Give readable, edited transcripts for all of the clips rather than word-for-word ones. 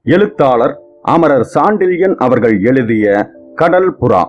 எழுத்தாளர் அமரர் சாண்டில்யன் அவர்கள் எழுதிய கடல் புறா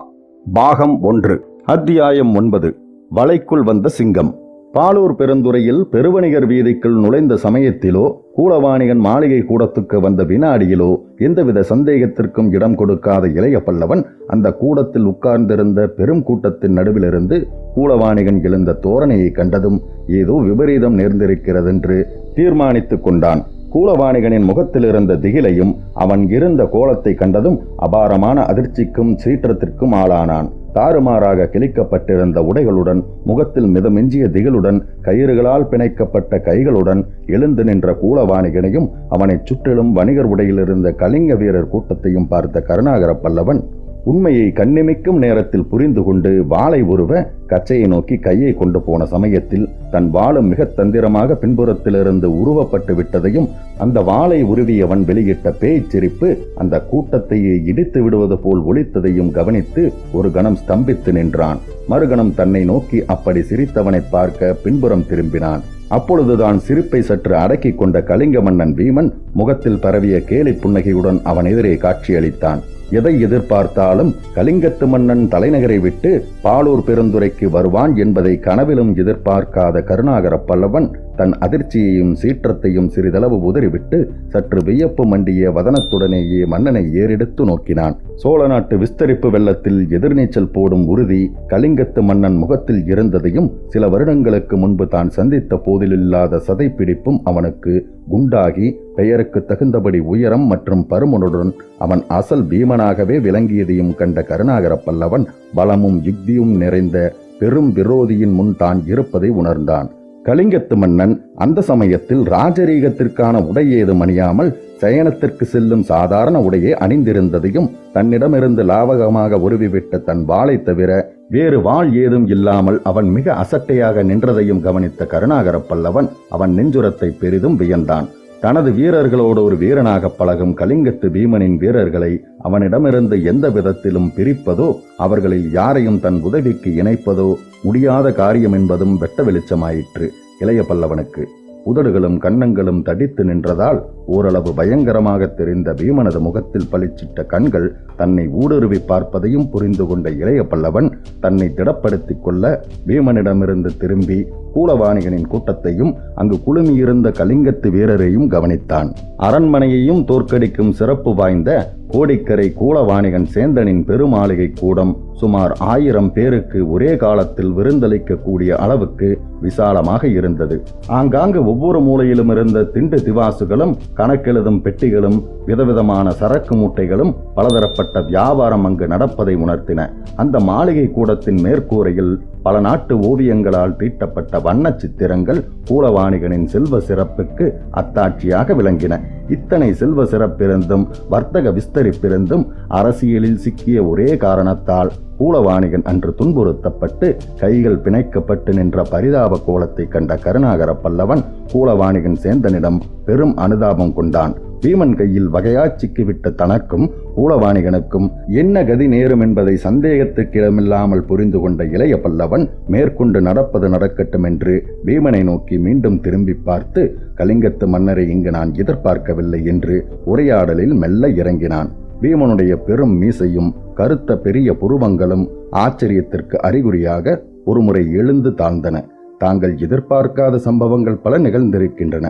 பாகம் 1 அத்தியாயம் 9 வலைக்குள் வந்த சிங்கம். பாலூர் பெருந்துறையில் பெருவணிகர் வீதிக்குள் நுழைந்த சமயத்திலோ கூலவாணிகன் மாளிகை கூடத்துக்கு வந்த வினாடியிலோ எந்தவித சந்தேகத்திற்கும் இடம் கொடுக்காத இளைய பல்லவன் அந்த கூடத்தில் உட்கார்ந்திருந்த பெரும் கூட்டத்தின் நடுவிலிருந்து கூலவாணிகன் எழுந்த தோரணையை கண்டதும் ஏதோ விபரீதம் நேர்ந்திருக்கிறதென்று தீர்மானித்துக் கொண்டான். கூலவாணிகனின் முகத்தில் இருந்த திகிலையும் அவன் இருந்த கோலத்தை கண்டதும் அபாரமான அதிர்ச்சிக்கும் சீற்றத்திற்கும் ஆளானான். தாறுமாறாக கிழிக்கப்பட்டிருந்த உடைகளுடன், முகத்தில் மிதமிஞ்சிய திகிலுடன், கயிறுகளால் பிணைக்கப்பட்ட கைகளுடன் எழுந்து நின்ற கூலவாணிகனையும் அவனைச் சுற்றிலும் வணிகர் உடையில் இருந்த கலிங்க வீரர் கூட்டத்தையும் பார்த்த கருணாகர பல்லவன் உண்மையை கண்ணிமைக்கும் நேரத்தில் புரிந்து கொண்டு வாளை உருவ கச்சையை நோக்கி கையை கொண்டு போன சமயத்தில் தன் வாளும் மிக தந்திரமாக பின்புறத்திலிருந்து உருவப்பட்டு விட்டதையும், அந்த வாளை உருவியவன் வெளியிட்ட பேய்ச்சிரிப்பு அந்த கூட்டத்தையே இடித்து விடுவது போல் ஒலித்ததையும் கவனித்து ஒரு கணம் ஸ்தம்பித்து நின்றான். மறுகணம் தன்னை நோக்கி அப்படி சிரித்தவனை பார்க்க பின்புறம் திரும்பினான். அப்பொழுதுதான் சிரிப்பை சற்று அடக்கிக் கொண்ட கலிங்க மன்னன் வீமன் முகத்தில் பரவிய கேலி புன்னகையுடன் அவன் எதிரே காட்சியளித்தான். எதை எதிர்பார்த்தாலும் கலிங்கத்து மன்னன் தலைநகரை விட்டு பாலூர் பெருந்துறைக்கு வருவான் என்பதை கனவிலும் எதிர்பார்க்காத கருணாகர பல்லவன் தன் அதிர்ச்சியையும் சீற்றத்தையும் சிறிதளவு உதறிவிட்டு சற்று வியப்பு மண்டிய வதனத்துடனேயே மன்னனை ஏறெடுத்து நோக்கினான். சோழ நாட்டு விஸ்தரிப்பு வெள்ளத்தில் எதிர்நீச்சல் போடும் உறுதி கலிங்கத்து மன்னன் முகத்தில் இருந்ததையும், சில வருடங்களுக்கு முன்பு தான் சந்தித்த போதிலில்லாத சதைப்பிடிப்பும் அவனுக்கு குண்டாகி பெயருக்கு தகுந்தபடி உயரம் மற்றும் பருமனுடன் அவன் அசல் பீமனாகவே விளங்கியதையும் கண்ட கருணாகர பல்லவன் பலமும் யுக்தியும் நிறைந்த பெரும் விரோதியின் முன் தான் இருப்பதை உணர்ந்தான். கலிங்கத்து மன்னன் அந்த சமயத்தில் ராஜரீகத்திற்கான உடை ஏதும் அணியாமல் சயனத்திற்கு செல்லும் சாதாரண உடையை அணிந்திருந்ததையும், தன்னிடமிருந்து லாவகமாக உருவிவிட்ட தன் வாளை தவிர வேறு வாள் ஏதும் இல்லாமல் அவன் மிக அசட்டையாக நின்றதையும் கவனித்த கருணாகர பல்லவன் அவன் நெஞ்சுரத்தை பெரிதும் வியந்தான். தனது வீரர்களோடு ஒரு வீரனாக பழகும் கலிங்கத்து பீமனின் வீரர்களை அவனிடமிருந்து எந்த விதத்திலும் பிரிப்பதோ, அவர்களில் யாரையும் தன் உதவிக்கு இணைப்பதோ முடியாத காரியம் என்பதும் வெட்ட வெளிச்சமாயிற்று இளைய பல்லவனுக்கு. உதடுகளும் கன்னங்களும் தடித்து நின்றதால் ஓரளவு பயங்கரமாக தெரிந்த பீமனது முகத்தில் பளிச்சிட்ட கண்கள் தன்னை ஊடுருவி பார்ப்பதையும் புரிந்து கொண்ட இளைய பல்லவன் தன்னை திடப்படுத்திக் கொள்ள பீமனிடமிருந்து திரும்பி கூலவாணிகனின் கூட்டத்தையும் அங்கு குழுமியிருந்த கலிங்கத்து வீரரையும் கவனித்தான். அரண்மனையையும் தோற்கடிக்கும் சிறப்பு வாய்ந்த கோடிக்கரை கூலவாணிகன் சேந்தனின் பெருமாளிகை கூடம் சுமார் 1000 பேருக்கு ஒரே காலத்தில் விருந்தளிக்கக்கூடிய அளவுக்கு விசாலமாக இருந்தது. ஆங்காங்கு ஒவ்வொரு மூலையிலும் இருந்த திண்டு திவாசுகளும், கணக்கெழுதும் பெட்டிகளும், விதவிதமான சரக்கு மூட்டைகளும், பலதரப்பட்ட வியாபாரம் அங்கு நடப்பதை உணர்த்தின. அந்த மாளிகை கூடத்தின் மேற்கூரையில் பல நாட்டு ஓவியங்களால் தீட்டப்பட்ட வண்ண சித்திரங்கள் கூலவாணிகனின் செல்வ சிறப்புக்கு அத்தாட்சியாக விளங்கின. இத்தனை செல்வ சிறப்பிருந்தும் வர்த்தக விஸ்தரிப்பிருந்தும் அரசியலில் சிக்கிய ஒரே காரணத்தால் கூலவாணிகன் அன்று துன்புறுத்தப்பட்டு கைகள் பிணைக்கப்பட்டு நின்ற பரிதாப கோலத்தை கண்ட கருணாகர பல்லவன் கூலவாணிகன் சேந்தனிடம் பெரும் அனுதாபம் கொண்டான். பீமன் கையில் வகையாச்சிக்கிவிட்ட தனக்கும் கூலவாணிகனுக்கும் என்ன கதி நேரும் என்பதை சந்தேகத்துக்கிடமில்லாமல் புரிந்து கொண்ட இளைய பல்லவன் மேற்கொண்டு நடப்பது நடக்கட்டும் என்று பீமனை நோக்கி மீண்டும் திரும்பி பார்த்து, கலிங்கத்து மன்னரை இங்கு நான் எதிர்பார்க்கவில்லை என்று உரையாடலில் மெல்ல இறங்கினான். பீமனுடைய பெரும் மீசையும் கருத்த பெரிய புருவங்களும் ஆச்சரியத்திற்கு அறிகுறியாக ஒருமுறை எழுந்து தாழ்ந்தன. தாங்கள் எதிர்பார்க்காத சம்பவங்கள் பல நிகழ்ந்திருக்கின்றன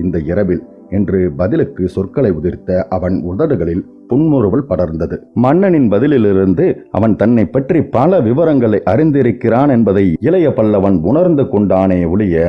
இந்த இரவில் என்று பதிலுக்கு சொற்களை உதிர்த்த அவன் உதடுகளில் புன்முறுவல் படர்ந்தது. மன்னனின் பதிலிலிருந்து அவன் தன்னை பற்றி பல விவரங்களை அறிந்திருக்கிறான் என்பதை இளைய பல்லவன் உணர்ந்து கொண்டானே ஒழிய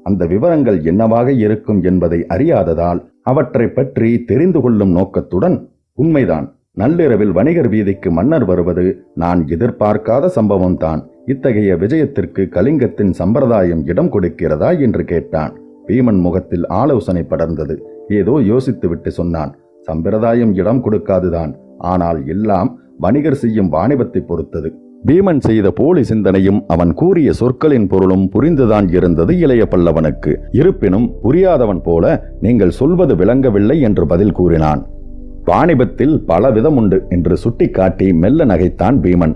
அந்த விவரங்கள் என்னவாக இருக்கும் என்பதை அறியாததால் அவற்றை பற்றி தெரிந்து கொள்ளும் நோக்கத்துடன், உண்மைதான், நள்ளிரவில் வணிகர் வீதிக்கு மன்னர் வருவது நான் எதிர்பார்க்காத சம்பவம்தான். இத்தகைய விஜயத்திற்கு கலிங்கத்தின் சம்பிரதாயம் இடம் கொடுக்கிறதா என்று கேட்டான். பீமன் முகத்தில் ஆலோசனை படர்ந்தது. ஏதோ யோசித்துவிட்டு சொன்னான், சம்பிரதாயம் இடம் கொடுக்காதுதான், ஆனால் எல்லாம் வணிகர் செய்யும் வாணிபத்தை பொறுத்தது. பீமன் செய்த போலி சிந்தனையும் அவன் கூறிய சொற்களின் பொருளும் புரிந்துதான் இருந்தது இளைய பல்லவனுக்கு. இருப்பினும் புரியாதவன் போல, நீங்கள் சொல்வது விளங்கவில்லை என்று பதில் கூறினான். வாணிபத்தில் பல விதம் உண்டு என்று சுட்டிக்காட்டி மெல்ல நகைத்தான் பீமன்.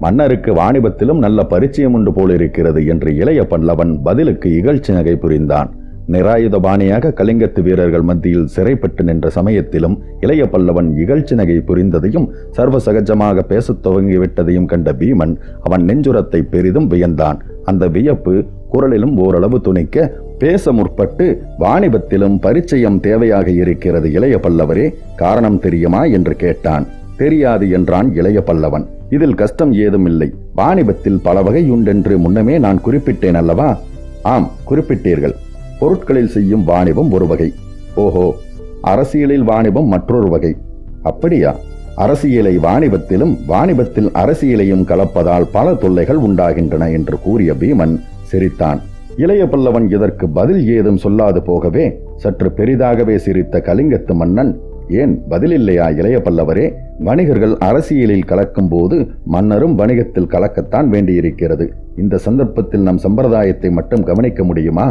மன்னருக்கு வாணிபத்திலும் நல்ல பரிச்சயம் உண்டு போலிருக்கிறது என்று இளைய பல்லவன் பதிலுக்கு இகழ்ச்சி நகை புரிந்தான். நிராயுதபாணியாக கலிங்கத்து வீரர்கள் மத்தியில் சிறைப்பட்டு நின்ற சமயத்திலும் இளைய பல்லவன் இகழ்ச்சி நகை புரிந்ததையும் சர்வசகஜமாக பேசத் துவங்கிவிட்டதையும் கண்ட பீமன் அவன் நெஞ்சுரத்தை பெரிதும் வியந்தான். அந்த வியப்பு குரலிலும் ஓரளவு துணிக்க பேச முற்பட்டு, வாணிபத்திலும் பரிச்சயம் தேவையாக இருக்கிறது இளைய பல்லவரே, காரணம் தெரியுமா என்று கேட்டான். தெரியாது என்றான் இளைய பல்லவன். இதில் கஷ்டம் ஏதும் இல்லை. வாணிபத்தில் பல வகை உண்டென்று முன்னமே நான் குறிப்பிட்டேன் அல்லவா? ஆம், குறிப்பிட்டீர்கள். பொருட்களில் செய்யும் வாணிபம் ஒரு வகை. ஓஹோ, அரசியலில் வாணிபம் மற்றொரு வகை. அப்படியா? அரசியலை வாணிபத்திலும் வாணிபத்தில் அரசியலையும் கலப்பதால் பல தொல்லைகள் உண்டாகின்றன என்று கூறிய பீமன் சிரித்தான். இளைய பல்லவன் இதற்கு பதில் ஏதும் சொல்லாது போகவே சற்று பெரிதாகவே சிரித்த கலிங்கத்து மன்னன், ஏன் பதிலில்லையா இளைய பல்லவரே? வணிகர்கள் அரசியலில் கலக்கும் போது மன்னரும் வணிகத்தில் கலக்கத்தான் வேண்டியிருக்கிறது. இந்த சந்தர்ப்பத்தில் நம் சம்பிரதாயத்தை மட்டும் கவனிக்க முடியுமா?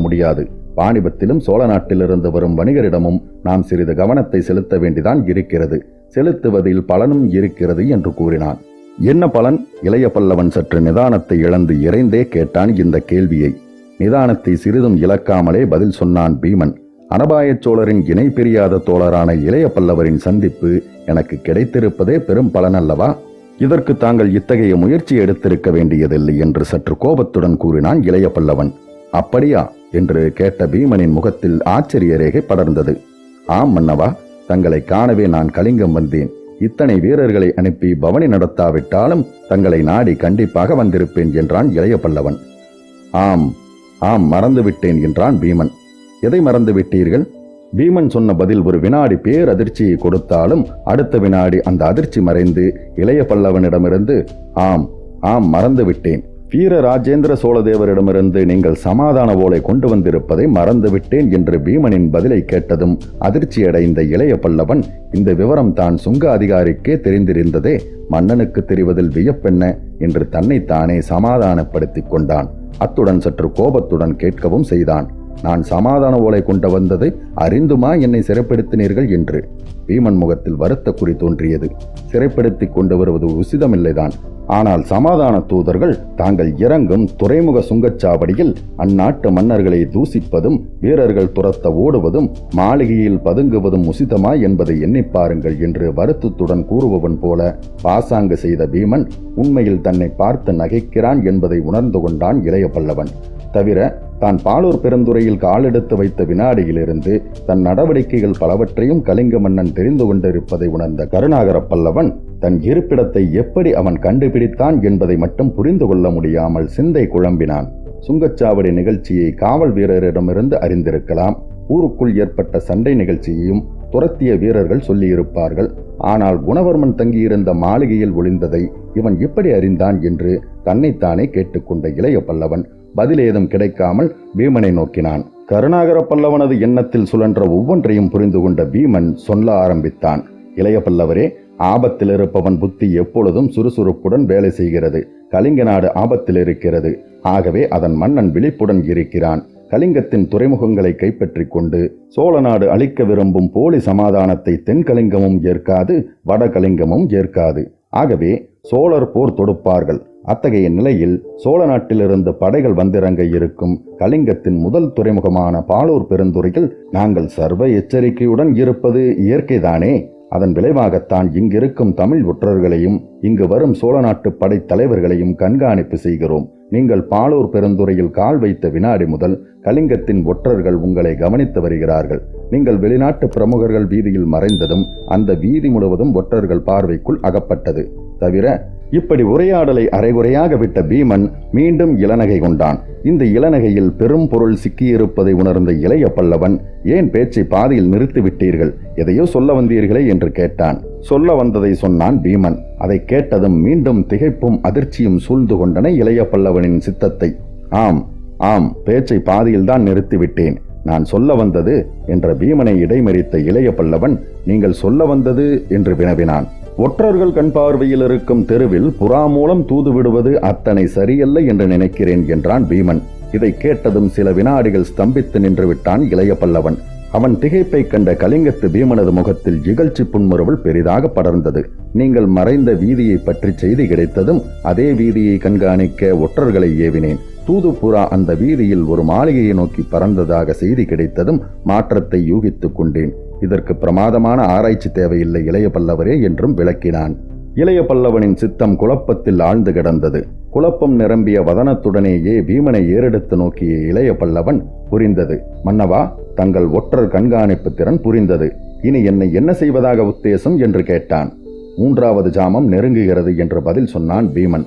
முடியாது. வாணிபத்திலும் சோழ நாட்டிலிருந்து வரும் வணிகரிடமும் நாம் சிறிது கவனத்தை செலுத்த வேண்டிதான் இருக்கிறது. செலுத்துவதில் பலனும் இருக்கிறது என்று கூறினான். என்ன பலன்? இளைய பல்லவன் சற்று நிதானத்தை இழந்து இறைந்தே கேட்டான் இந்த கேள்வியை. நிதானத்தை சிறிதும் இழக்காமலே பதில் சொன்னான் பீமன். அனபாய சோழரின் இணை பிரியாத தோழரான இளைய பல்லவரின் சந்திப்பு எனக்கு கிடைத்திருப்பதே பெரும் பலன் அல்லவா? இதற்கு தாங்கள் இத்தகைய முயற்சி எடுத்திருக்க வேண்டியதில்லை என்று சற்று கோபத்துடன் கூறினான் இளைய பல்லவன். அப்படியா என்று கேட்ட பீமனின் முகத்தில் ஆச்சரிய ரேகை படர்ந்தது. ஆம் மன்னவா, தங்களை காணவே நான் கலிங்கம் வந்தேன். இத்தனை வீரர்களை அனுப்பி பவனி நடத்தாவிட்டாலும் தங்களை நாடி கண்டிப்பாக வந்திருப்பேன் என்றான் இளைய பல்லவன். ஆம், மறந்துவிட்டேன் என்றான் பீமன். எதை மறந்து விட்டீர்கள்? பீமன் சொன்ன பதில் ஒரு வினாடி பேரதிர்ச்சியை கொடுத்தாலும் அடுத்த வினாடி அந்த அதிர்ச்சி மறைந்து இளைய பல்லவனிடமிருந்து ஆம் மறந்துவிட்டேன். வீர ராஜேந்திர சோழதேவரிடமிருந்து நீங்கள் சமாதான ஓலை கொண்டு வந்திருப்பதை மறந்துவிட்டேன் என்று பீமனின் பதிலை கேட்டதும் அதிர்ச்சியடைந்த இளைய பல்லவன், இந்த விவரம் தான் சுங்க அதிகாரிக்கே தெரிந்திருந்ததே, மன்னனுக்கு தெரிவதில் வியப்பென்ன என்று தன்னைத்தானே சமாதானப்படுத்திக் கொண்டான். அத்துடன் சற்று கோபத்துடன் கேட்கவும் செய்தான். நான் சமாதான ஓலை கொண்டு வந்ததை அறிந்துமா என்னை சிறைப்படுத்தினீர்கள் என்று. பீமன் முகத்தில் வருத்த குறி தோன்றியது. சிறைப்படுத்தி கொண்டு வருவது உசிதமில்லைதான். ஆனால் சமாதான தூதர்கள் தாங்கள் இறங்கும் துறைமுக சுங்கச்சாவடியில் அந்நாட்டு மன்னர்களை தூசிப்பதும் வீரர்கள் துரத்த ஓடுவதும் மாளிகையில் பதுங்குவதும் உசிதமா என்பதை எண்ணிப் பாருங்கள் என்று வருத்தத்துடன் கூறுபவன் போல பாசாங்கு செய்த பீமன் உண்மையில் தன்னை பார்த்து நகைக்கிறான் என்பதை உணர்ந்து கொண்டான் இளைய பல்லவன். தவிர தான் பாலூர் பெருந்துறையில் காலெடுத்து வைத்த வினாடியிலிருந்து தன் நடவடிக்கைகள் பலவற்றையும் கலிங்க மன்னன் தெரிந்து கொண்டிருப்பதை உணர்ந்த கருணாகர பல்லவன் தன் இருப்பிடத்தை எப்படி அவன் கண்டுபிடித்தான் என்பதை மட்டும் புரிந்து கொள்ள முடியாமல் சிந்தை குழம்பினான். சுங்கச்சாவடி நிகழ்ச்சியை காவல் வீரரிடமிருந்து அறிந்திருக்கலாம். ஊருக்குள் ஏற்பட்ட சண்டை நிகழ்ச்சியையும் துரத்திய வீரர்கள் சொல்லியிருப்பார்கள். ஆனால் குணவர்மன் தங்கியிருந்த மாளிகையில் ஒளிந்ததை இவன் எப்படி அறிந்தான் என்று தன்னைத்தானே கேட்டுக்கொண்ட இளைய பல்லவன் பதில் ஏதும் கிடைக்காமல் பீமனை நோக்கினான். கருணாகர பல்லவனது எண்ணத்தில் சுழன்ற ஒவ்வொன்றையும் புரிந்து கொண்ட பீமன் சொல்ல ஆரம்பித்தான். இளைய பல்லவரே, ஆபத்தில் இருப்பவன் புத்தி எப்பொழுதும் சுறுசுறுப்புடன் வேலை செய்கிறது. கலிங்க நாடு ஆபத்தில் இருக்கிறது. ஆகவே அதன் மன்னன் விழிப்புடன் இருக்கிறான். கலிங்கத்தின் துறைமுகங்களை கைப்பற்றி கொண்டு சோழ நாடு அளிக்க விரும்பும் போலி சமாதானத்தை தென்கலிங்கமும் ஏற்காது, வடகலிங்கமும் ஏற்காது. ஆகவே சோழர் போர் தொடுப்பார்கள். அத்தகைய நிலையில் சோழ நாட்டிலிருந்து படைகள் வந்திறங்க இருக்கும் கலிங்கத்தின் முதல் துறைமுகமான பாலூர் பெருந்துறையில் நாங்கள் சர்வ எச்சரிக்கையுடன் இருப்பது இயற்கைதானே. அதன் விளைவாகத்தான் இங்கிருக்கும் தமிழ் ஒற்றர்களையும் இங்கு வரும் சோழ நாட்டு படை தலைவர்களையும் கண்காணிப்பு செய்கிறோம். நீங்கள் பாலூர் பெருந்துறையில் கால் வைத்த வினாடி முதல் கலிங்கத்தின் ஒற்றர்கள் உங்களை கவனித்து வருகிறார்கள். நீங்கள் வெளிநாட்டு பிரமுகர்கள் வீதியில் மறைந்ததும் அந்த வீதி முழுவதும் ஒற்றர்கள் பார்வைக்குள் அகப்பட்டது. தவிர இப்படி உரையாடலை அரைகுறையாக விட்ட பீமன் மீண்டும் இளநகை கொண்டான். இந்த இளநகையில் பெரும் பொருள் சிக்கியிருப்பதை உணர்ந்த இளைய பல்லவன், ஏன் பேச்சை பாதியில் நிறுத்திவிட்டீர்கள்? எதையோ சொல்ல வந்தீர்களே என்று கேட்டான். சொல்ல வந்ததை சொன்னான் பீமன். அதை கேட்டதும் மீண்டும் திகைப்பும் அதிர்ச்சியும் சூழ்ந்து கொண்டன இளைய பல்லவனின் சித்தத்தை. ஆம், பேச்சை பாதியில் தான் நிறுத்திவிட்டேன். நான் சொல்ல வந்தது என்ற பீமனை இடைமறித்த இளைய பல்லவன், நீங்கள் சொல்ல வந்தது என்று வினவினான். ஒற்றர்கள் கண் பார்வையில் இருக்கும் தெருவில் புறா மூலம் தூது விடுவது அத்தனை சரியல்ல என்று நினைக்கிறேன் என்றான் பீமன். இதை கேட்டதும் சில வினாடிகள் ஸ்தம்பித்து நின்று விட்டான் இளைய பல்லவன். அவன் திகைப்பை கண்ட கலிங்கத்து பீமனது முகத்தில் இகழ்ச்சி புன்முறுவல் பெரிதாக படர்ந்தது. நீங்கள் மறைந்த வீதியை பற்றி செய்தி கிடைத்ததும் அதே வீதியை கண்காணிக்க ஒற்றர்களை ஏவினேன். தூதுப்புறா அந்த வீதியில் ஒரு மாளிகையை நோக்கி பறந்ததாக செய்தி கிடைத்ததும் மாற்றத்தை யூகித்துக் கொண்டேன். இதற்கு பிரமாதமான ஆராய்ச்சி தேவையில்லை இளைய பல்லவரே என்றும் விளக்கினான். இளைய பல்லவனின் சித்தம் குழப்பத்தில் ஆழ்ந்து கிடந்தது. குழப்பம் நிரம்பிய வதனத்துடனேயே பீமனை ஏறெடுத்து நோக்கிய இளைய பல்லவன், புரிந்தது மன்னவா, தங்கள் ஒற்றர் கண்காணிப்பு திறன் புரிந்தது. இனி என்னை என்ன செய்வதாக உத்தேசம் என்று கேட்டான். 3வது ஜாமம் நெருங்குகிறது என்று பதில் சொன்னான் பீமன்.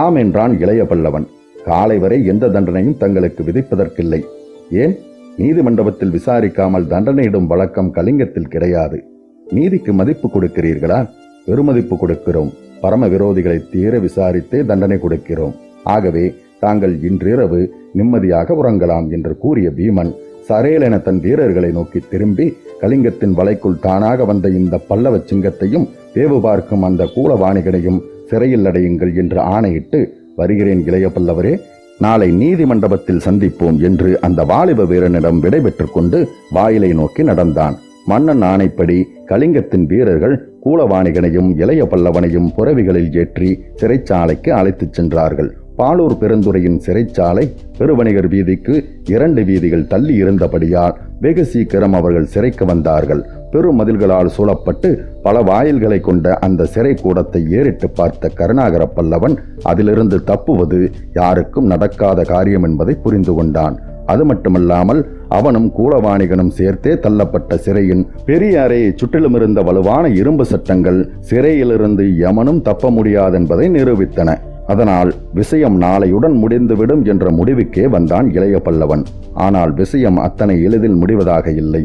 ஆம் என்றான் இளைய பல்லவன். காலை வரை எந்த தண்டனையும் தங்களுக்கு விதிப்பதற்கில்லை. ஏன்? நீதிமண்டபத்தில் விசாரிக்காமல் தண்டனையிடும் வழக்கம் கலிங்கத்தில் கிடையாது. நீதிக்கு மதிப்பு கொடுக்கிறீர்களா? பெருமதிப்பு கொடுக்கிறோம். பரம விரோதிகளை தீர விசாரித்தே தண்டனை கொடுக்கிறோம். ஆகவே தாங்கள் இன்றிரவு நிம்மதியாக உறங்கலாம் என்று கூறிய பீமன் சரேலென தன் வீரர்களை நோக்கி திரும்பி, கலிங்கத்தின் வலைக்குள் தானாக வந்த இந்த பல்லவ சிங்கத்தையும் தேவு பார்க்கும் அந்த கூலவாணிகனையும் சிறையில் அடையுங்கள் என்று ஆணையிட்டு, வருகிறேன் இளைய பல்லவரே, நாளை நீதிமண்டபத்தில் சந்திப்போம் என்று அந்த வாலிப வீரனிடம் விடைபெற்றுக் கொண்டு வாயிலை நோக்கி நடந்தான். மன்னன் ஆணைப்படி கலிங்கத்தின் வீரர்கள் கூலவாணிகனையும் இளைய பல்லவனையும் புறவிகளில் ஏற்றி சிறைச்சாலைக்கு அழைத்துச் சென்றார்கள். பாலூர் பெருந்துறையின் சிறைச்சாலை பெருவணிகர் வீதிக்கு 2 வீதிகள் தள்ளி இருந்தபடியால் வெகு சீக்கிரம் அவர்கள் சிறைக்கு வந்தார்கள். பெருமதில்களால் சூழப்பட்டு பல வாயில்களை கொண்ட அந்த சிறை கூடத்தை ஏறிட்டு பார்த்த கருணாகர பல்லவன் அதிலிருந்து தப்புவது யாருக்கும் நடக்காத காரியம் என்பதை புரிந்து கொண்டான். அது மட்டுமல்லாமல் அவனும் கூலவாணிகனும் சேர்த்தே தள்ளப்பட்ட சிறையின் பெரிய அறையை சுற்றிலும் இருந்த வலுவான இரும்பு சட்டங்கள் சிறையிலிருந்து எமனும் தப்ப முடியாதென்பதை நிரூபித்தன. அதனால் விஷயம் நாளையுடன் முடிந்துவிடும் என்ற முடிவுக்கே வந்தான் இளைய பல்லவன். ஆனால் விஷயம் அத்தனை எளிதில் முடிவதாக இல்லை.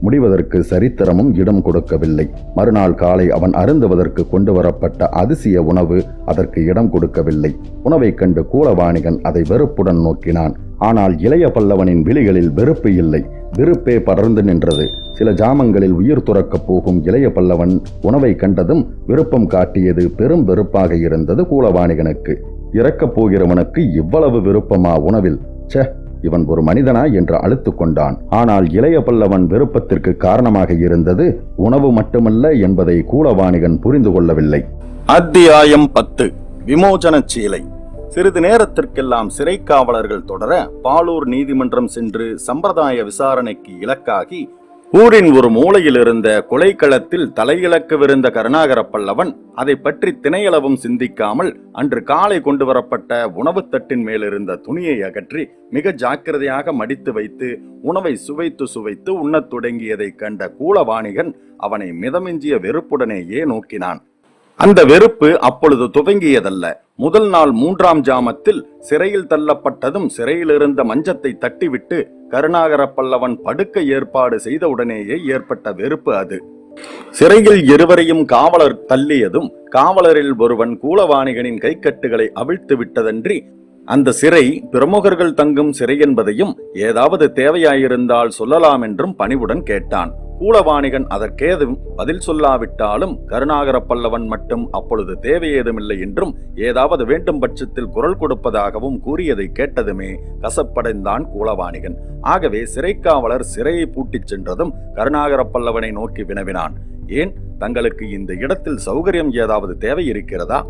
முடிவதற்கு சரித்திரமும் இடம் கொடுக்கவில்லை. மறுநாள் காலை அவன் அருந்துவதற்கு கொண்டு வரப்பட்ட அதிசய உணவு அதற்கு இடம் கொடுக்கவில்லை. உணவைக் கண்டு கூலவாணிகன் அதை வெறுப்புடன் நோக்கினான். ஆனால் இளைய பல்லவனின் விழிகளில் வெறுப்பு இல்லை, விருப்பே படர்ந்து நின்றது. சில ஜாமங்களில் உயிர் துறக்கப் போகும் இளைய பல்லவன் உணவை கண்டதும் விருப்பம் காட்டியது பெரும் வெறுப்பாக இருந்தது கூலவாணிகனுக்கு. இறக்கப் போகிறவனுக்கு இவ்வளவு விருப்பமா உணவில்? ச்சே, இவன் ஒரு மனிதனா என்று அழுத்துக் கொண்டான். ஆனால் இளைய பல்லவன் விருப்பத்திற்கு காரணமாக இருந்தது உணவு மட்டுமல்ல என்பதை கூலவாணிகன் புரிந்து கொள்ளவில்லை. அத்தியாயம் 10. விமோசன சீலை. சிறிது நேரத்திற்கெல்லாம் சிறை காவலர்கள் தொடர பாலூர் நீதிமன்றம் சென்று சம்பிரதாய விசாரணைக்கு இலக்காகி ஊரின் ஒரு மூலையில் இருந்த கொலைக்களத்தில் தலையிழக்கவிருந்த கருணாகர பல்லவன் அதை பற்றி திணையளவும் சிந்திக்காமல் அன்று காலை கொண்டு வரப்பட்ட உணவு தட்டின் மேலிருந்த துணியை அகற்றி மிக ஜாக்கிரதையாக மடித்து வைத்து உணவை சுவைத்து உண்ணத் தொடங்கியதை கண்ட கூலவாணிகன் அவனை மிதமிஞ்சிய வெறுப்புடனேயே நோக்கினான். அந்த வெறுப்பு அப்பொழுது துவங்கியதல்ல. முதல் நாள் 3ஆம் ஜாமத்தில் சிறையில் தள்ளப்பட்டதும் சிறையில் இருந்த மஞ்சத்தை தட்டிவிட்டு கருணாகர பல்லவன் படுக்க ஏற்பாடு செய்தவுடனேயே ஏற்பட்ட வெறுப்பு அது. சிறையில் இருவரையும் காவலர் தள்ளியதும் காவலரில் ஒருவன் கூலவாணிகனின் கைக்கட்டுகளை அவிழ்த்து விட்டதன்றி அந்த சிறை பிரமுகர்கள் தங்கும் சிறை என்பதையும் ஏதாவது தேவையாயிருந்தால் சொல்லலாம் என்றும் பணிவுடன் கேட்டான். கூலவாணிகன் அதற்கேதும் பதில் சொல்லாவிட்டாலும் கருணாகர பல்லவன் மட்டும் அப்பொழுது தேவையேதுமில்லை என்றும் ஏதாவது வேண்டும் பட்சத்தில் குரல் கொடுப்பதாகவும் கூறியதை கேட்டதுமே கசப்படைந்தான் கூலவாணிகன். ஆகவே சிறைக்காவலர் சிறையை பூட்டிச் சென்றதும் கருணாகர பல்லவனை நோக்கி வினவினான். ஏன், தங்களுக்கு இந்த இடத்தில் சௌகரியம் ஏதாவது தேவை இருக்கிறதா?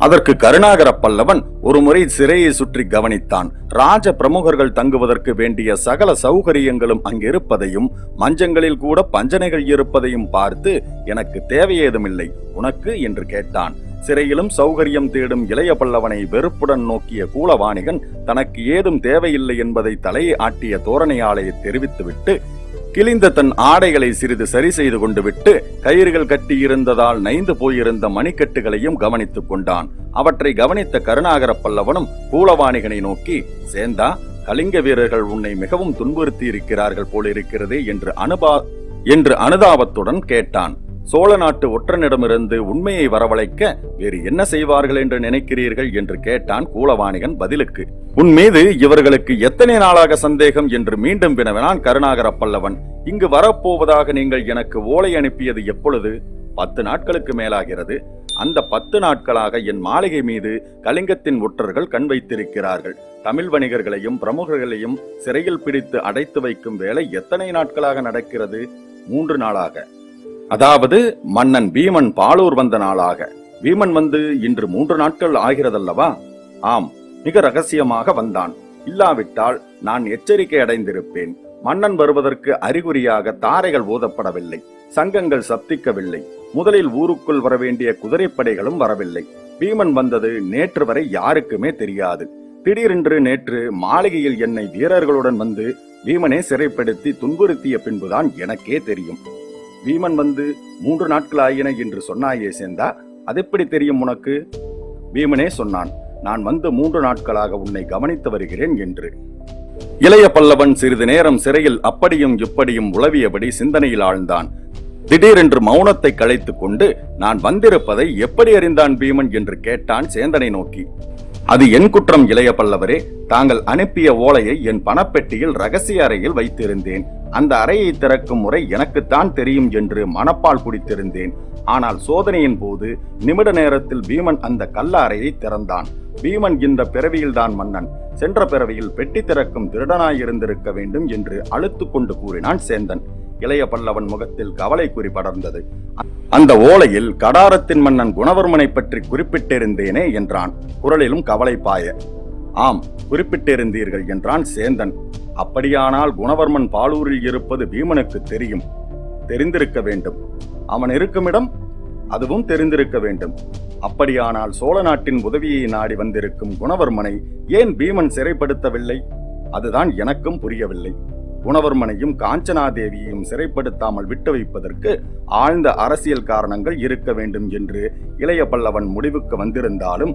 அதற்கு கருணாகர பல்லவன் ஒரு முறை சிறையை சுற்றி கவனித்தான். ராஜ பிரமுகர்கள் தங்குவதற்கு வேண்டிய சகல சௌகரியங்களும் அங்கிருப்பதையும் மஞ்சங்களில் கூட பஞ்சனைகள் இருப்பதையும் பார்த்து எனக்கு தேவையேதுமில்லை, உனக்கு என்று கேட்டான். சிறையிலும் சௌகரியம் தேடும் இளைய பல்லவனை வெறுப்புடன் நோக்கிய கூலவாணிகன் தனக்கு ஏதும் தேவையில்லை என்பதை தலையை ஆட்டிய தோரணையாலே தெரிவித்துவிட்டு கிழிந்த தன் ஆடைகளை சிறிது சரி செய்து கொண்டு விட்டு கயிறுகள் கட்டியிருந்ததால் நைந்து போயிருந்த மணிக்கட்டுகளையும் கவனித்துக் கொண்டான். அவற்றை கவனித்த கருணாகர பல்லவனும் கூலவாணிகனை நோக்கி, சேந்தா, கலிங்க வீரர்கள் உன்னை மிகவும் துன்புறுத்தி இருக்கிறார்கள் போலிருக்கிறதே என்று அனுதாபத்துடன் கேட்டான். சோழ நாட்டு ஒற்றனிடமிருந்து உண்மையை வரவழைக்க வேறு என்ன செய்வார்கள் என்று நினைக்கிறீர்கள் என்று கேட்டான் கூலவாணிகன் பதிலுக்கு. உன் மீது இவர்களுக்கு எத்தனை நாளாக சந்தேகம் என்று மீண்டும் வினவினான் கருணாகர பல்லவன். இங்கு வரப்போவதாக நீங்கள் எனக்கு ஓலை அனுப்பியது எப்பொழுது? 10 நாட்களுக்கு மேலாகிறது. அந்த 10 நாட்களாக என் மாளிகை மீது கலிங்கத்தின் ஒற்றர்கள் கண் வைத்திருக்கிறார்கள். தமிழ் வணிகர்களையும் பிரமுகர்களையும் சிறையில் பிடித்து அடைத்து வைக்கும் வேலை எத்தனை நாட்களாக நடக்கிறது? 3 நாளாக. அதாவது மன்னன் பீமன் பாலூர் வந்த நாளாக. பீமன் வந்து இன்று 3 நாட்கள் ஆகிறதல்லவா? ஆம், மிக ரகசியமாக வந்தான். இல்லாவிட்டால் நான் எச்சரிக்கை அடைந்திருப்பேன். மன்னன் வருவதற்கு அறிகுறியாக தாரைகள் ஊதப்படவில்லை, சங்கங்கள் சப்திக்கவில்லை. முதலில் ஊருக்குள் வரவேண்டிய குதிரைப்படைகளும் வரவில்லை. பீமன் வந்தது நேற்று வரை யாருக்குமே தெரியாது. திடீரென்று நேற்று மாளிகையில் என்னை வீரர்களுடன் வந்து பீமனே சிறைப்படுத்தி துன்புறுத்திய பின்புதான் எனக்கே தெரியும். பீமன் வந்து 3 நாட்கள் ஆயின என்று சொன்னாயே சேந்தா, அதெப்படி தெரியும் உனக்கு? பீமனே சொன்னான், நான் வந்து 3 நாட்களாக உன்னை கவனித்து வருகிறேன் என்று. இளைய பல்லவன் சிறிது நேரம் சிறையில் அப்படியும் இப்படியும் உளவியபடி சிந்தனையில் ஆழ்ந்தான். திடீரென்று மௌனத்தை கலைத்துக் கொண்டு, நான் வந்திருப்பதை எப்படி அறிந்தான் பீமன் என்று கேட்டான் சேந்தனை நோக்கி. அது என் குற்றம் இளைய பல்லவரே. தாங்கள் அனுப்பிய ஓலையை என் பணப்பெட்டியில் ரகசிய அறையில் வைத்திருந்தேன். அந்த அறையை திறக்கும் முறை எனக்குத்தான் தெரியும் என்று மனப்பால் குடித்திருந்தேன். ஆனால் சோதனையின் போது நிமிட நேரத்தில் பீமன் அந்த கள்ள அறையை திறந்தான். பீமன் இந்த பிறவியில்தான் மன்னன், சென்ற பிறவியில் பெட்டி திறக்கும் திருடனாய் இருந்திருக்க வேண்டும் என்று அழுத்து கொண்டு கூறினான் சேந்தன். இளைய பல்லவன் முகத்தில் கவலை குறி படர்ந்தது. அந்த ஓலையில் கடாரத்தின் மன்னன் குணவர்மனை பற்றி குறிப்பிட்டிருந்தேனே என்றான், குரலிலும் கவலை பாய. ஆம், குறிப்பிட்டிருந்தீர்கள் என்றான் சேந்தன். அப்படியானால் குணவர்மன் பாலூரில் இருப்பது பீமனுக்கு தெரியும், தெரிந்திருக்க வேண்டும். அவன் இருக்குமிடம் அதுவும் தெரிந்திருக்க வேண்டும். அப்படியானால் சோழ நாட்டின் உதவியை நாடி வந்திருக்கும் குணவர்மனை ஏன் பீமன் சிறைப்படுத்தவில்லை? அதுதான் எனக்கும் புரியவில்லை. குணவர்மனையும் காஞ்சனாதேவியையும் சிறைப்படுத்தாமல் விட்டு வைப்பதற்கு ஆழ்ந்த அரசியல் காரணங்கள் இருக்க வேண்டும் என்று இளைய பல்லவன் முடிவுக்கு வந்திருந்தாலும்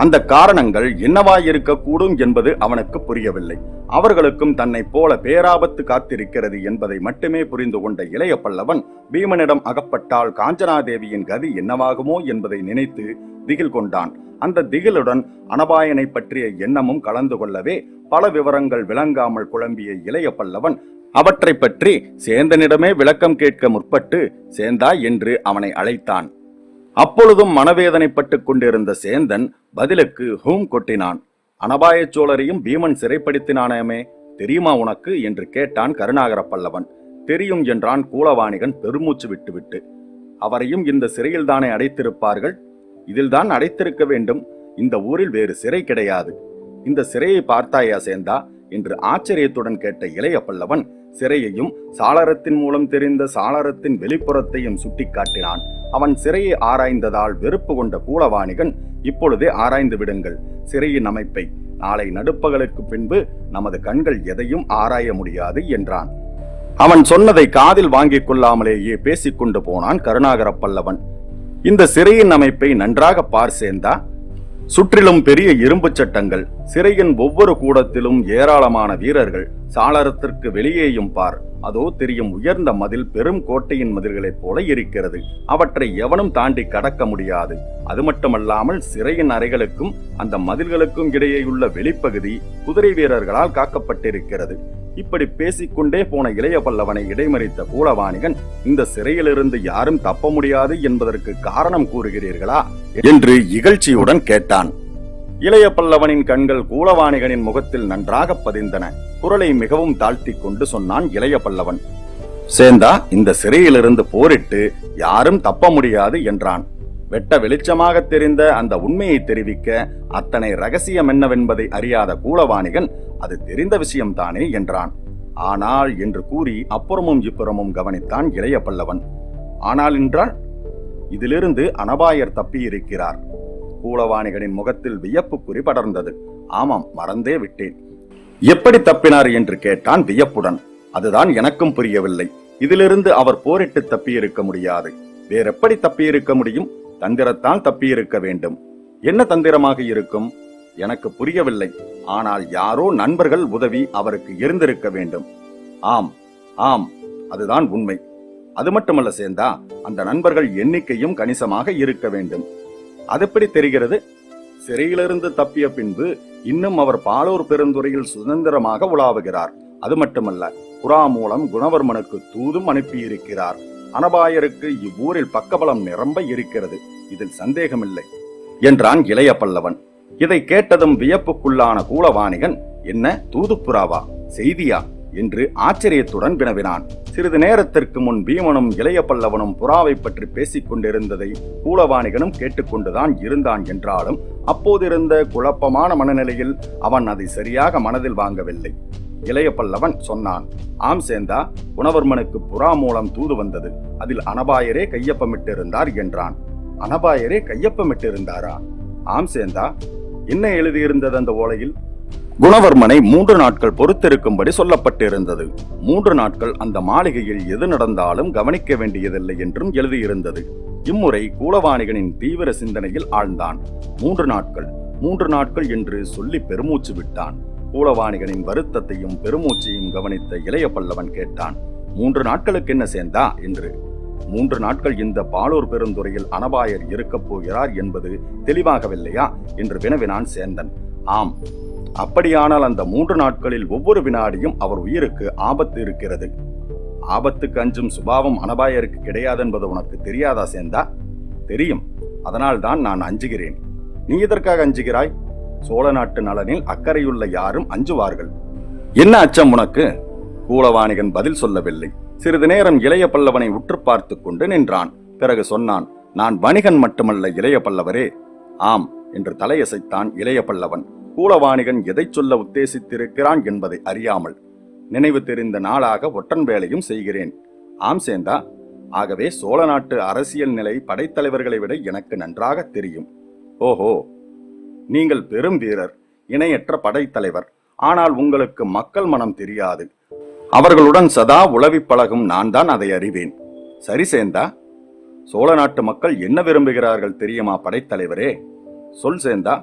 அந்த காரணங்கள் என்னவாயிருக்கக்கூடும் என்பது அவனுக்கு புரியவில்லை. அவர்களுக்கும் தன்னை போல பேராபத்து காத்திருக்கிறது என்பதை மட்டுமே புரிந்து கொண்ட இளைய பல்லவன் பீமனிடம் அகப்பட்டால் காஞ்சனாதேவியின் கதி என்னவாகுமோ என்பதை நினைத்து திகில் கொண்டான். அந்த திகிலுடன் அனபாயனை பற்றிய எண்ணமும் கலந்து கொள்ளவே பல விவரங்கள் விளங்காமல் குழம்பிய இளைய பல்லவன் அவற்றை பற்றி சேந்தனிடமே விளக்கம் கேட்க முற்பட்டு சேந்தா என்று அவனை அழைத்தான். அப்பொழுதும் மனவேதனைப்பட்டுக் கொண்டிருந்த சேந்தன் பதிலுக்கு ஹூம் கொட்டினான். அனபாய சோழரையும் பீமன் சிறைப்படுத்தினானே, தெரியுமா உனக்கு என்று கேட்டான் கருணாகர பல்லவன். தெரியும் என்றான் கூலவாணிகன் பெருமூச்சு விட்டுவிட்டு. அவரையும் இந்த சிறையில்தானே அடைத்திருப்பார்கள்? இதில்தான் அடைத்திருக்க வேண்டும். இந்த ஊரில் வேறு சிறை கிடையாது. இந்த சிறையை பார்த்தாயா சேந்தா என்று ஆச்சரியத்துடன் கேட்ட இளைய பல்லவன் சிறையையும் சாளரத்தின் மூலம் தெரிந்த சாளரத்தின் வெளிப்புறத்தையும் சுட்டிக்காட்டினான். அவன் சிறையை ஆராய்ந்ததால் வெறுப்பு கொண்ட கூலவாணிகன், இப்பொழுதே ஆராய்ந்து விடுங்கள் சிறையின் அமைப்பை. நாளை நடுப்பகலுக்கு பின்பு நமது கண்கள் எதையும் ஆராய முடியாது என்றான். அவன் சொன்னதை காதில் வாங்கிக் கொள்ளாமலேயே பேசிக்கொண்டு போனான் கருணாகர பல்லவன். இந்த சிறையின் அமைப்பை நன்றாக பார் சேந்தா. சுற்றிலும் பெரிய இரும்பு சட்டங்கள், சிறையின் ஒவ்வொரு கூடத்திலும் ஏராளமான வீரர்கள். சாளரத்திற்கு வெளியேயும் பார், அதோ தெரியும் உயர்ந்த மதில் பெரும் கோட்டையின் மதில்களைப் போல இருக்கிறது. அவற்றை எவனும் தாண்டி கடக்க முடியாது. அது மட்டுமல்லாமல் சிறையின் அறைகளுக்கும் அந்த மதில்களுக்கும் இடையேயுள்ள வெளிப்பகுதி குதிரை வீரர்களால் காக்கப்பட்டிருக்கிறது. இப்படி பேசிக்கொண்டே போன இளைய பல்லவனை இடைமறித்த கூலவாணிகன், இந்த சிறையிலிருந்து யாரும் தப்ப முடியாது என்பதற்கு காரணம் கூறுகிறீர்களா என்று இகழ்ச்சியுடன் கேட்டான். இளைய பல்லவனின் கண்கள் கூலவாணிகனின் முகத்தில் நன்றாக பதிந்தன. குரலை மிகவும் தாழ்த்தி கொண்டு சொன்னான் இளைய பல்லவன். சேந்தா, இந்த சிறையிலிருந்து போரிட்டு யாரும் தப்ப முடியாது என்றான். வெட்ட வெளிச்சமாக தெரிந்த அந்த உண்மையை தெரிவிக்க அத்தனை ரகசியம் என்னவென்பதை அறியாத கூலவாணிகன், அது தெரிந்த விஷயம்தானே என்றான். ஆனால் என்று கூறி அப்புறமும் இப்புறமும் கவனித்தான் இளைய பல்லவன். ஆனால் என்றால், இதிலிருந்து அனபாயர் தப்பியிருக்கிறார். கூலவாணிகனின் முகத்தில் வியப்பு குறி படர்ந்தது. ஆமாம், மறந்தே விட்டேன். எப்படி தப்பினார் என்று கேட்டான் வியப்புடன். அதுதான் எனக்கும் புரியவில்லை. இதிலிருந்து அவர் போரிட்டு தப்பியிருக்க முடியாது. வேறெப்படி தப்பியிருக்க முடியும்? தந்திரத்தால் தப்பியிருக்க வேண்டும். என்ன தந்திரமாக இருக்கும்? எனக்கு புரியவில்லை. ஆனால் யாரோ நண்பர்கள் உதவி அவருக்கு இருந்திருக்க வேண்டும். ஆம் ஆம், அதுதான் உண்மை. அது மட்டுமல்ல சேந்தா, அந்த நண்பர்கள் எண்ணிக்கையும் கணிசமாக இருக்க வேண்டும். அதெப்படி தெரிகிறது? சிறையிலிருந்து தப்பிய பின்பு இன்னும் அவர் பாலூர் பெருந்துறையில் சுதந்திரமாக உலாவுகிறார். அது மட்டுமல்ல, புறா மூலம் குணவர்மனுக்கு தூதும் அனுப்பியிருக்கிறார். அனபாயருக்கு இவ்வூரில் பக்கபலம் நிரம்ப இருக்கிறது, இதில் சந்தேகமில்லை என்றான் இளைய பல்லவன். இதை கேட்டதும் வியப்புக்குள்ளான கூலவாணிகன், என்ன தூதுப்புறாவா, செய்தியா என்று ஆச்சரியத்துடன் வினவினான். சிறிது நேரத்திற்கு முன் பீமனும் இளைய பல்லவனும் புறாவை பற்றி பேசிக் கொண்டிருந்ததை கூலவாணிகனும் கேட்டுக்கொண்டுதான் இருந்தான் என்றாலும் அப்போதிருந்த குழப்பமான மனநிலையில் அவன் அதை சரியாக மனதில் வாங்கவில்லை. இளைய பல்லவன் சொன்னான், ஆம் சேந்தா, குணவர்மனுக்கு புறா மூலம் தூது வந்தது, அதில் அனபாயரே கையொப்பமிட்டிருந்தார் என்றான். அனபாயரே கையொப்பமிட்டிருந்தாரா? ஆம் சேந்தா. என்ன எழுதியிருந்தது அந்த ஓலையில்? குணவர்மனை 3 நாட்கள் பொறுத்திருக்கும்படி சொல்லப்பட்டிருந்தது. 3 நாட்கள் அந்த மாளிகையில் எது நடந்தாலும் கவனிக்க வேண்டியதில்லை என்றும் எழுதியிருந்தது. இம்முறை கூலவாணிகனின் தீவிர சிந்தனையில் ஆழ்ந்தான். 3 நாட்கள் என்று சொல்லி பெருமூச்சு விட்டான். கூலவாணிகனின் வருத்தத்தையும் பெருமூச்சையும் கவனித்த இளைய பல்லவன் கேட்டான், 3 நாட்களுக்கு என்ன சேந்தா என்று. 3 நாட்கள் இந்த பாலூர் பெருந்துறையில் அனபாயர் இருக்கப் போகிறார் என்பது தெளிவாகவில்லையா என்று வினவினான் சேந்தன். ஆம், அப்படியானால் அந்த 3 நாட்களில் ஒவ்வொரு வினாடியும் அவர் உயிருக்கு ஆபத்து இருக்கிறது. ஆபத்துக்கு அஞ்சும் சுபாவம் அனபாயருக்கு கிடையாதென்பது உனக்கு தெரியாதா சேந்தா? தெரியும், அதனால்தான் நான் அஞ்சுகிறேன். நீ எதற்காக அஞ்சுகிறாய்? சோழ நாட்டு நலனில் அக்கறையுள்ள யாரும் அஞ்சுவார்கள். என்ன அச்சம் உனக்கு? கூலவாணிகன் பதில் சொல்லவில்லை. சிறிது நேரம் இளைய பல்லவனை உற்று பார்த்து கொண்டு நின்றான். பிறகு சொன்னான், நான் வணிகன் மட்டுமல்ல இளைய பல்லவரே. ஆம் என்று தலையசைத்தான் இளைய பல்லவன். கூலவாணிகன் எதை சொல்ல உத்தேசித்திருக்கிறான் என்பதை அறியாமல். நினைவு தெரிந்த நாளாக ஒற்றன் வேலையும் செய்கிறேன். ஆம் சேந்தா, ஆகவே சோழ நாட்டு அரசியல் நிலை படைத்தலைவர்களை விட எனக்கு நன்றாக தெரியும். ஓஹோ, நீங்கள் பெரும் வீரர், இணையற்ற படைத்தலைவர். ஆனால் உங்களுக்கு மக்கள் மனம் தெரியாது. அவர்களுடன் சதா உளவி பழகும் நான் தான் அதை அறிவேன். சரி சேந்தா, சோழ நாட்டு மக்கள் என்ன விரும்புகிறார்கள் தெரியுமா படைத்தலைவரே? சொல் சேந்தா.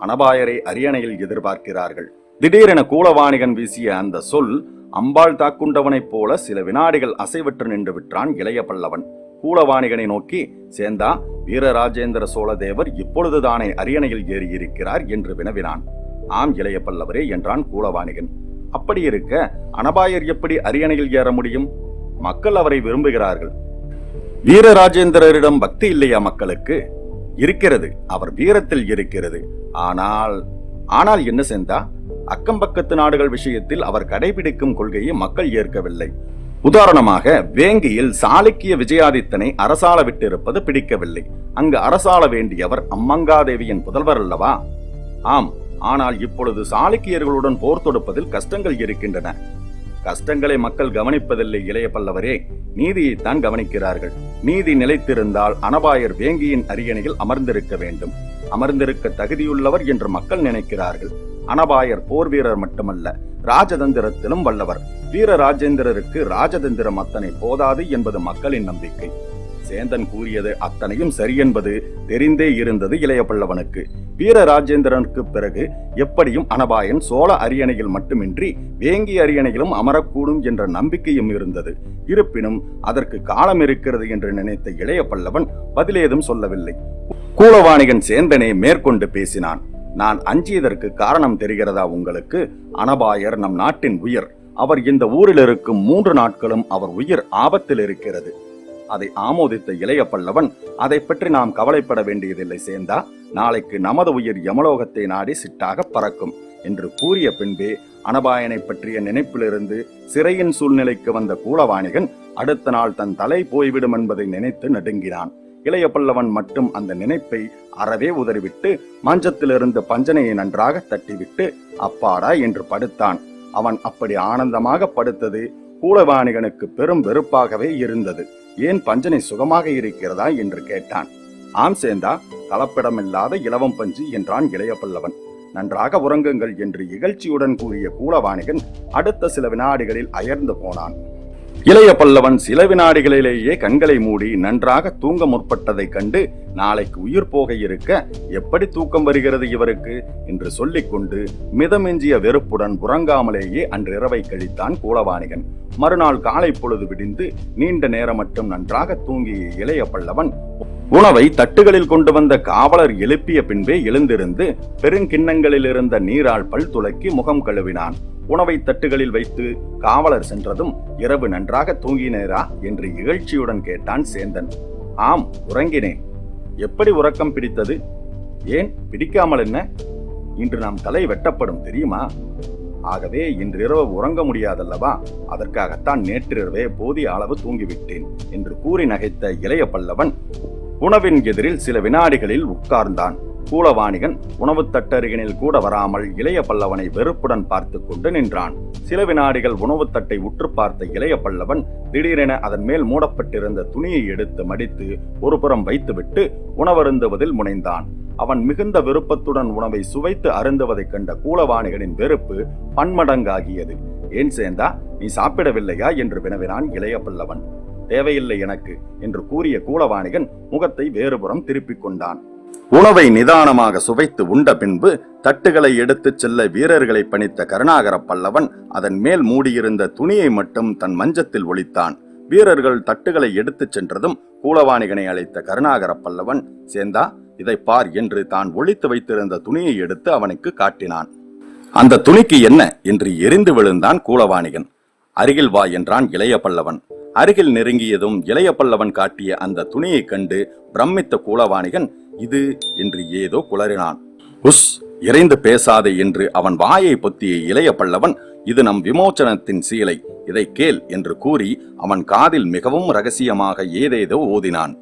அனபாயரை அரியணையில் எதிர்பார்க்கிறார்கள். திடீரென கூலவாணிகன் வீசிய அந்த சொல் அம்பாள் தாக்குண்டவனைப் போல சில வினாடிகள் அசைவற்று நின்று விட்டான் இளைய பல்லவன். கூலவாணிகனை நோக்கி, சேந்தா, வீரராஜேந்திர சோழ தேவர் இப்பொழுதுதானே அரியணையில் ஏறியிருக்கிறார் என்று வினவினான். ஆம் இளைய பல்லவரே என்றான் கூலவாணிகன். அப்படி இருக்க அனபாயர் எப்படி அரியணையில் ஏற முடியும்? மக்கள் அவரை விரும்புகிறார்கள். வீரராஜேந்திரரிடம் பக்தி இல்லையா மக்களுக்கு? இருக்கிறது, அவர் வீரத்தில் இருக்கிறது. ஆனால் என்ன சேந்தா? அக்கம் பக்கத்து நாடுகள் விஷயத்தில் அவர் கடைபிடிக்கும் கொள்கையை மக்கள் ஏற்கவில்லை. உதாரணமாக, வேங்கியில் சாளுக்கிய விஜயாதித்தனை அரசாள விட்டிருப்பது பிடிக்கவில்லை. அங்கு அரசாள வேண்டியவர் அம்மங்காதேவியின் புதல்வர் அல்லவா? ஆம், ஆனால் இப்பொழுது சாளுக்கியர்களுடன் போர் தொடுப்பதில் கஷ்டங்கள் இருக்கின்றன. கஷ்டங்களை மக்கள் கவனிப்பதில்லை இளைய பல்லவரே, நீதியைத்தான் கவனிக்கிறார்கள். நீதி நிலைத்திருந்தால் அனபாயர் வேங்கியின் அரியணையில் அமர்ந்திருக்க வேண்டும். அமர்ந்திருக்க தகுதியுள்ளவர் என்று மக்கள் நினைக்கிறார்கள். அனபாயர் போர் வீரர் மட்டுமல்ல, ராஜதந்திரத்திலும் வல்லவர். வீரராஜேந்திரருக்கு ராஜதந்திரம் அத்தனை போதாது என்பது மக்களின் நம்பிக்கை. சேந்தன் கூறியது அத்தனையும் சரியென்பது தெரிந்தே இருந்தது இளைய பல்லவனுக்கு. வீரராஜேந்திரனுக்கு பிறகு எப்படியும் அனபாயன் சோழ அரியணையில் மட்டுமின்றி வேங்கி அரியணையிலும் அமரக்கூடும் என்ற நம்பிக்கையும் இருந்தது. இருப்பினும் அதற்கு காலம் இருக்கிறது என்று நினைத்த இளைய பல்லவன் பதிலேதும் சொல்லவில்லை. கூலவாணிகன் சேந்தனே மேற்கொண்டு பேசினான். நான் அஞ்சியதற்கு காரணம் தெரிகிறதா உங்களுக்கு? அனபாயர் நம் நாட்டின் உயிர். அவர் இந்த ஊரில் இருக்கும் 3 நாட்களும் அவர் உயிர் ஆபத்தில் இருக்கிறது. அதை ஆமோதித்த இளைய பல்லவன், அதை பற்றி நாம் கவலைப்பட வேண்டியதில்லை சேந்தா. நாளைக்கு நமது உயிர் யமலோகத்தை நாடி சிட்டாக பறக்கும் என்று கூறிய பின்பே அனபாயனை பற்றிய நினைப்பிலிருந்து சிறையின் சூழ்நிலைக்கு வந்த கூலவாணிகன் அடுத்த நாள் தன் தலை போய்விடும் என்பதை நினைத்து நடுங்கினான். இளைய பல்லவன் மட்டும் அந்த நினைப்பை அறவே உதறிவிட்டு மஞ்சத்திலிருந்து பஞ்சனையை நன்றாக தட்டிவிட்டு அப்பாடா என்று படுத்தான். அவன் அப்படி ஆனந்தமாக படுத்தது கூலவாணிகனுக்கு பெரும் வெறுப்பாகவே இருந்தது. ஏன் பஞ்சனை சுகமாக இருக்கிறதா என்று கேட்டான். ஆம் சேந்தா, கலப்பிடமில்லாத இலவம் பஞ்சு என்றான் இளைய பல்லவன். நன்றாக உறங்குங்கள் என்று இகழ்ச்சியுடன் கூறிய கூலவாணிகன் அடுத்த சில வினாடிகளில் அயர்ந்து போனான். இளைய பல்லவன் சில வினாடிகளிலேயே கண்களை மூடி நன்றாக தூங்க முற்பட்டதை கண்டு, நாளைக்கு உயிர் போக இருக்க எப்படி தூக்கம் வருகிறது இவருக்கு என்று சொல்லிக்கொண்டு மிதமெஞ்சிய வெறுப்புடன் உறங்காமலேயே அன்றிரவை கழித்தான் கூலவாணிகன். மறுநாள் காலை பொழுது விடிந்து நீண்ட நேரம் மட்டும் நன்றாக தூங்கிய இளைய பல்லவன் உணவை தட்டுகளில் கொண்டு வந்த காவலர் எழுப்பிய பின்பே எழுந்திருந்து பெருங்கிண்ணங்களில் இருந்த நீரால் பல் துலக்கி முகம் கழுவினான். உணவை தட்டுகளில் வைத்து காவலர் சென்றதும், இரவு நன்றாக தூங்கினேரா என்று இகழ்ச்சியுடன் கேட்டான் சேந்தன். ஆம், உறங்கினேன். எப்படி உறக்கம் பிடித்தது? ஏன் பிடிக்காமல் என்ன? இன்று நாம் தலை வெட்டப்படும் தெரியுமா? ஆகவே இன்றிரவு உறங்க முடியாதல்லவா? அதற்காகத்தான் நேற்றிரவே போதிய அளவு தூங்கிவிட்டேன் என்று கூறி நகைத்த இளைய பல்லவன் உணவின் எதிரில் சில வினாடிகளில் உட்கார்ந்தான். கூலவாணிகன் உணவு தட்டருகினில் கூட வராமல் இளைய பல்லவனை வெறுப்புடன் பார்த்து கொண்டு நின்றான். சில வினாடிகள் உணவு தட்டை உற்று பார்த்த இளைய பல்லவன் திடீரென அதன் மேல் மூடப்பட்டிருந்த துணியை எடுத்து மடித்து ஒரு புறம் வைத்துவிட்டு உணவருந்துவதில் முனைந்தான். அவன் மிகுந்த விருப்பத்துடன் உணவை சுவைத்து அருந்துவதைக் கண்ட கூலவாணிகனின் வெறுப்பு பன்மடங்காகியது. ஏன் சேந்தா, நீ சாப்பிடவில்லையா என்று வினவினான் இளைய பல்லவன். தேவையில்லை எனக்கு என்று கூறிய கூலவாணிகன் முகத்தை வேறுபுறம் திருப்பிக் கொண்டான். உணவை நிதானமாக சுவைத்து உண்ட பின்பு தட்டுகளை எடுத்துச் செல்ல வீரர்களை பணித்த கருணாகர பல்லவன் அதன் மேல் மூடியிருந்த துணியை மட்டும் தன் மஞ்சத்தில் ஒளித்தான். வீரர்கள் தட்டுகளை எடுத்துச் சென்றதும் கூலவாணிகனை அழைத்த கருணாகர பல்லவன், சேந்தா, இதை பார் என்று தான் ஒளித்து வைத்திருந்த துணியை எடுத்து அவனுக்கு காட்டினான். அந்த துணிக்கு என்ன என்று எரிந்து விழுந்தான் கூலவாணிகன். அருகில் வா என்றான் இளைய பல்லவன். அருகில் நெருங்கியதும் இளைய பல்லவன் காட்டிய அந்த துணியை கண்டு பிரமித்த கூலவாணிகன் இது என்று ஏதோ குளறினான். உஸ், இறைந்து பேசாதே என்று அவன் வாயை பொத்திய இளைய பல்லவன், இது நம் விமோச்சனத்தின் சீலை, இதை கேள் என்று கூறி அவன் காதில் மிகவும் ரகசியமாக ஏதேதோ ஓதினான்.